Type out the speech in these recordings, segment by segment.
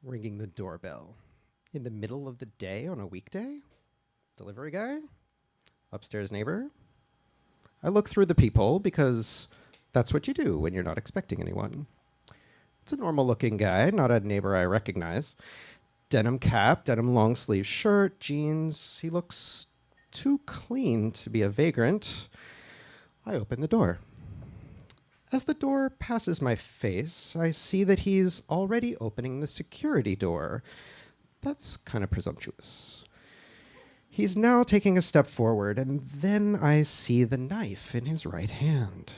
Ringing the doorbell. In the middle of the day on a weekday? Delivery guy? Upstairs neighbor? I look through the peephole because that's what you do when you're not expecting anyone. It's a normal looking guy, not a neighbor I recognize. Denim cap, denim long sleeve shirt, jeans. He looks too clean to be a vagrant. I open the door. As the door passes my face, I see that he's already opening the security door. That's kind of presumptuous. He's now taking a step forward, and then I see the knife in his right hand.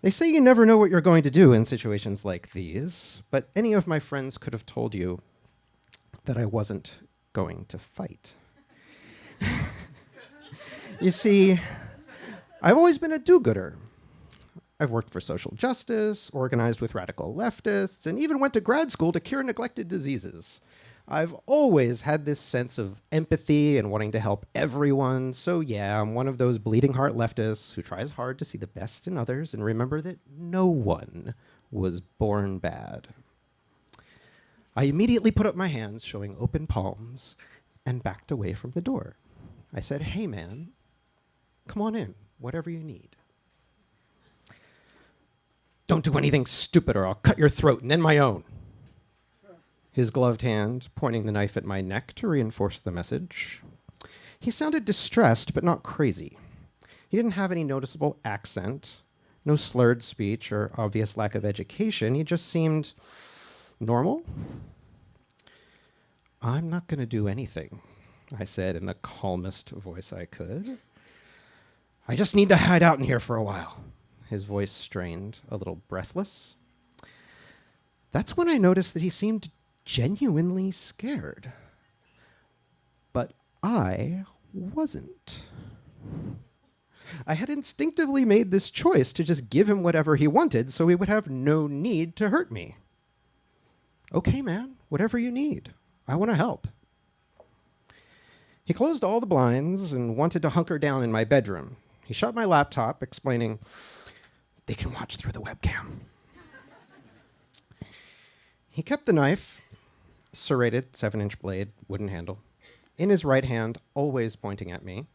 They say you never know what you're going to do in situations like these, but any of my friends could have told you that I wasn't going to fight. You see, I've always been a do-gooder. I've worked for social justice, organized with radical leftists, and even went to grad school to cure neglected diseases. I've always had this sense of empathy and wanting to help everyone, so yeah, I'm one of those bleeding heart leftists who tries hard to see the best in others and remember that no one was born bad. I immediately put up my hands, showing open palms, and backed away from the door. I said, "Hey man, come on in, whatever you need." "Don't do anything stupid or I'll cut your throat and then my own." His gloved hand pointing the knife at my neck to reinforce the message. He sounded distressed, but not crazy. He didn't have any noticeable accent, no slurred speech or obvious lack of education. He just seemed normal. "I'm not going to do anything," I said in the calmest voice I could. "I just need to hide out in here for a while." His voice strained, a little breathless. That's when I noticed that he seemed genuinely scared. But I wasn't. I had instinctively made this choice to just give him whatever he wanted so he would have no need to hurt me. "Okay, man, whatever you need. I want to help." He closed all the blinds and wanted to hunker down in my bedroom. He shut my laptop, explaining, "They can watch through the webcam." He kept the knife, serrated 7-inch blade, wooden handle, in his right hand, always pointing at me.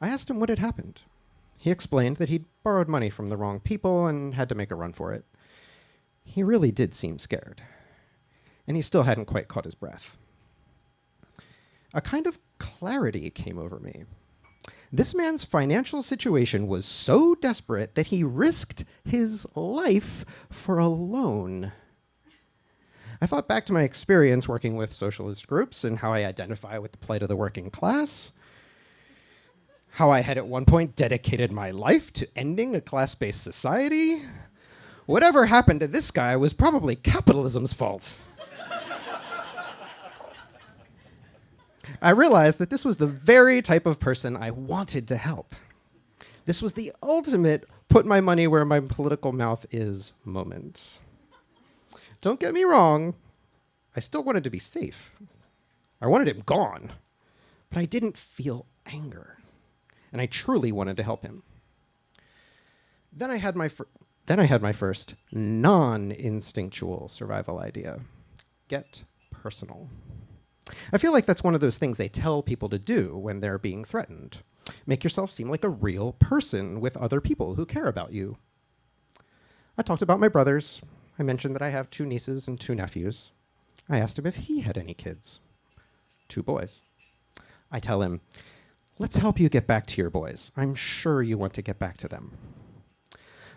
I asked him what had happened. He explained that he'd borrowed money from the wrong people and had to make a run for it. He really did seem scared, and he still hadn't quite caught his breath. A kind of clarity came over me. This man's financial situation was so desperate that he risked his life for a loan. I thought back to my experience working with socialist groups and how I identify with the plight of the working class, how I had at one point dedicated my life to ending a class-based society. Whatever happened to this guy was probably capitalism's fault. I realized that this was the very type of person I wanted to help. This was the ultimate put my money where my political mouth is moment. Don't get me wrong, I still wanted to be safe. I wanted him gone, but I didn't feel anger, and I truly wanted to help him. Then I had my first non-instinctual survival idea. Get personal. I feel like that's one of those things they tell people to do when they're being threatened. Make yourself seem like a real person with other people who care about you. I talked about my brothers. I mentioned that I have 2 nieces and 2 nephews. I asked him if he had any kids. 2 boys. I tell him, "Let's help you get back to your boys. I'm sure you want to get back to them."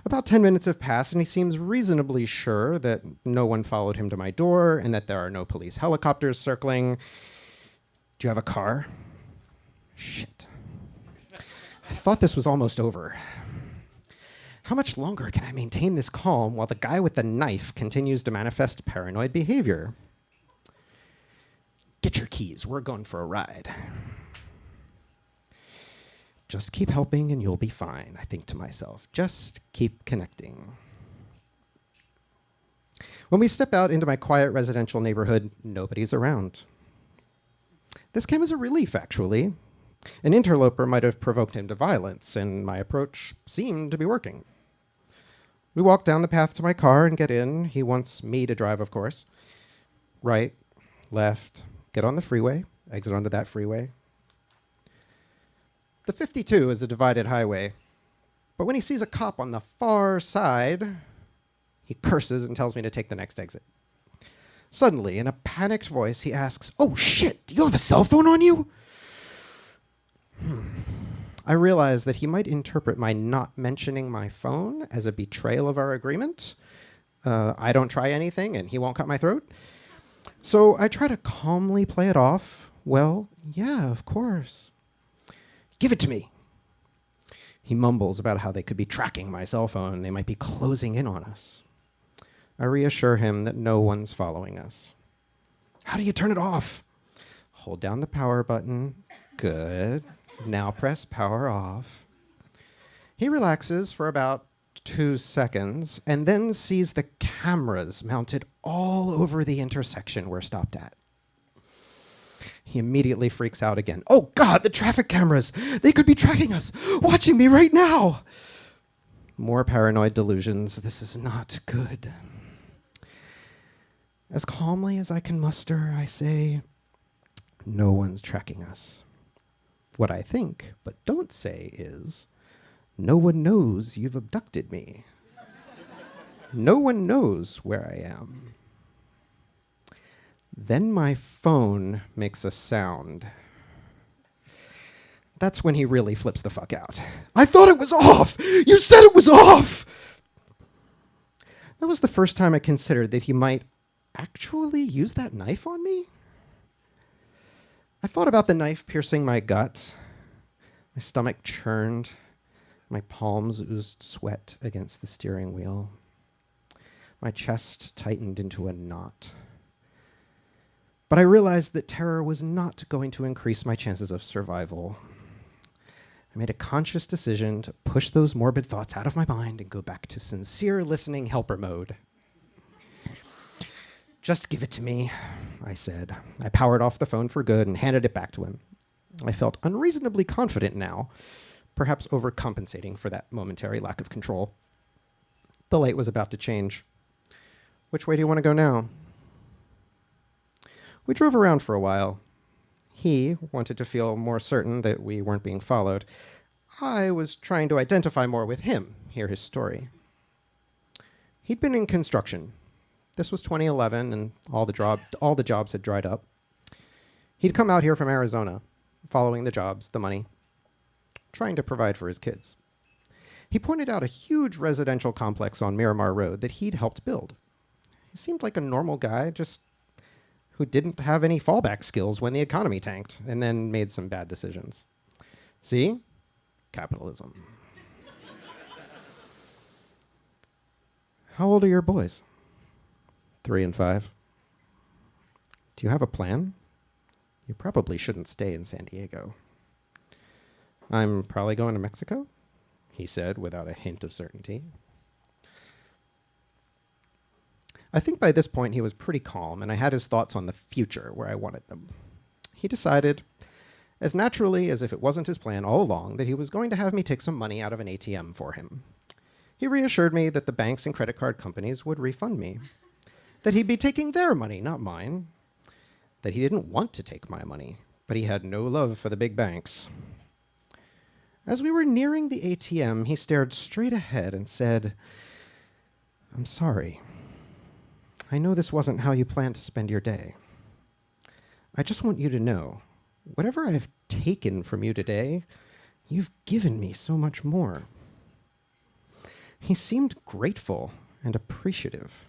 About 10 minutes have passed, and he seems reasonably sure that no one followed him to my door and that there are no police helicopters circling. "Do you have a car?" Shit. I thought this was almost over. How much longer can I maintain this calm while the guy with the knife continues to manifest paranoid behavior? "Get your keys. We're going for a ride." Just keep helping and you'll be fine, I think to myself. Just keep connecting. When we step out into my quiet residential neighborhood, nobody's around. This came as a relief, actually. An interloper might have provoked him to violence, and my approach seemed to be working. We walk down the path to my car and get in. He wants me to drive, of course. Right, left, get on the freeway, exit onto that freeway. The 52 is a divided highway, but when he sees a cop on the far side, he curses and tells me to take the next exit. Suddenly, in a panicked voice, he asks, "Oh shit, do you have a cell phone on you?" I realize that he might interpret my not mentioning my phone as a betrayal of our agreement. I don't try anything and he won't cut my throat. So I try to calmly play it off. Well, yeah, of course. "Give it to me." He mumbles about how they could be tracking my cell phone. They might be closing in on us. I reassure him that no one's following us. "How do you turn it off?" "Hold down the power button." "Good. Now press power off." He relaxes for about 2 seconds and then sees the cameras mounted all over the intersection we're stopped at. He immediately freaks out again. "Oh God, the traffic cameras! They could be tracking us, watching me right now!" More paranoid delusions. This is not good. As calmly as I can muster, I say, "No one's tracking us." What I think, but don't say, is, "No one knows you've abducted me. No one knows where I am." Then my phone makes a sound. That's when he really flips the fuck out. "I thought it was off! You said it was off!" That was the first time I considered that he might actually use that knife on me. I thought about the knife piercing my gut. My stomach churned. My palms oozed sweat against the steering wheel. My chest tightened into a knot. But I realized that terror was not going to increase my chances of survival. I made a conscious decision to push those morbid thoughts out of my mind and go back to sincere listening helper mode. "Just give it to me," I said. I powered off the phone for good and handed it back to him. I felt unreasonably confident now, perhaps overcompensating for that momentary lack of control. The light was about to change. "Which way do you want to go now?" We drove around for a while. He wanted to feel more certain that we weren't being followed. I was trying to identify more with him, hear his story. He'd been in construction. This was 2011, and all the jobs had dried up. He'd come out here from Arizona, following the jobs, the money, trying to provide for his kids. He pointed out a huge residential complex on Miramar Road that he'd helped build. He seemed like a normal guy, just who didn't have any fallback skills when the economy tanked and then made some bad decisions. See? Capitalism. "How old are your boys?" 3 and 5. "Do you have a plan? You probably shouldn't stay in San Diego." "I'm probably going to Mexico," he said without a hint of certainty. I think by this point he was pretty calm, and I had his thoughts on the future where I wanted them. He decided, as naturally as if it wasn't his plan all along, that he was going to have me take some money out of an ATM for him. He reassured me that the banks and credit card companies would refund me, that he'd be taking their money, not mine, that he didn't want to take my money, but he had no love for the big banks. As we were nearing the ATM, he stared straight ahead and said, "I'm sorry. I know this wasn't how you planned to spend your day. I just want you to know, whatever I've taken from you today, you've given me so much more." He seemed grateful and appreciative.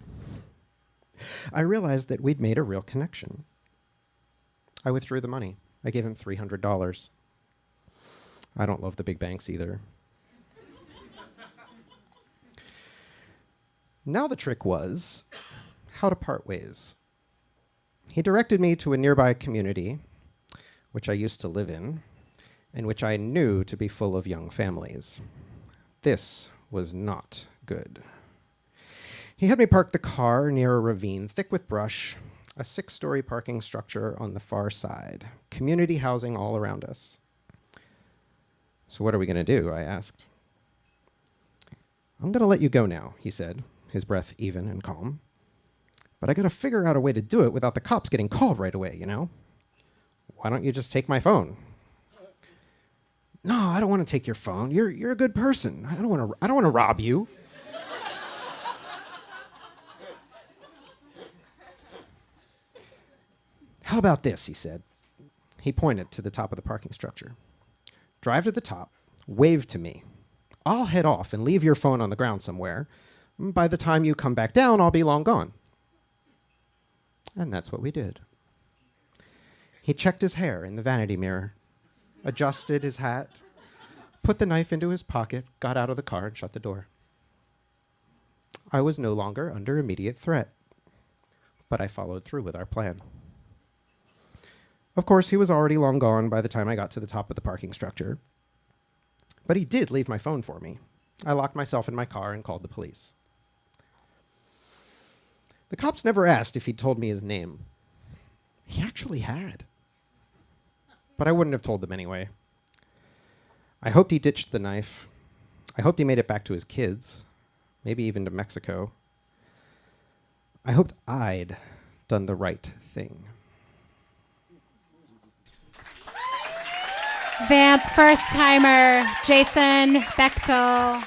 I realized that we'd made a real connection. I withdrew the money. I gave him $300. I don't love the big banks either. Now the trick was how to part ways. He directed me to a nearby community, which I used to live in, and which I knew to be full of young families. This was not good. He had me park the car near a ravine thick with brush, a 6-story parking structure on the far side, community housing all around us. "So what are we going to do?" I asked. I'm going to let you go now, he said, his breath even and calm. But I got to figure out a way to do it without the cops getting called right away, you know? Why don't you just take my phone? No, I don't want to take your phone. You're a good person. I don't want to rob you. How about this, he said. He pointed to the top of the parking structure. Drive to the top, wave to me. I'll head off and leave your phone on the ground somewhere. By the time you come back down, I'll be long gone. And that's what we did. He checked his hair in the vanity mirror, adjusted his hat, put the knife into his pocket, got out of the car, and shut the door. I was no longer under immediate threat, but I followed through with our plan. Of course, he was already long gone by the time I got to the top of the parking structure. But he did leave my phone for me. I locked myself in my car and called the police. The cops never asked if he'd told me his name. He actually had. But I wouldn't have told them anyway. I hoped he ditched the knife. I hoped he made it back to his kids, maybe even to Mexico. I hoped I'd done the right thing. VAMP first timer, Jason Bechtel.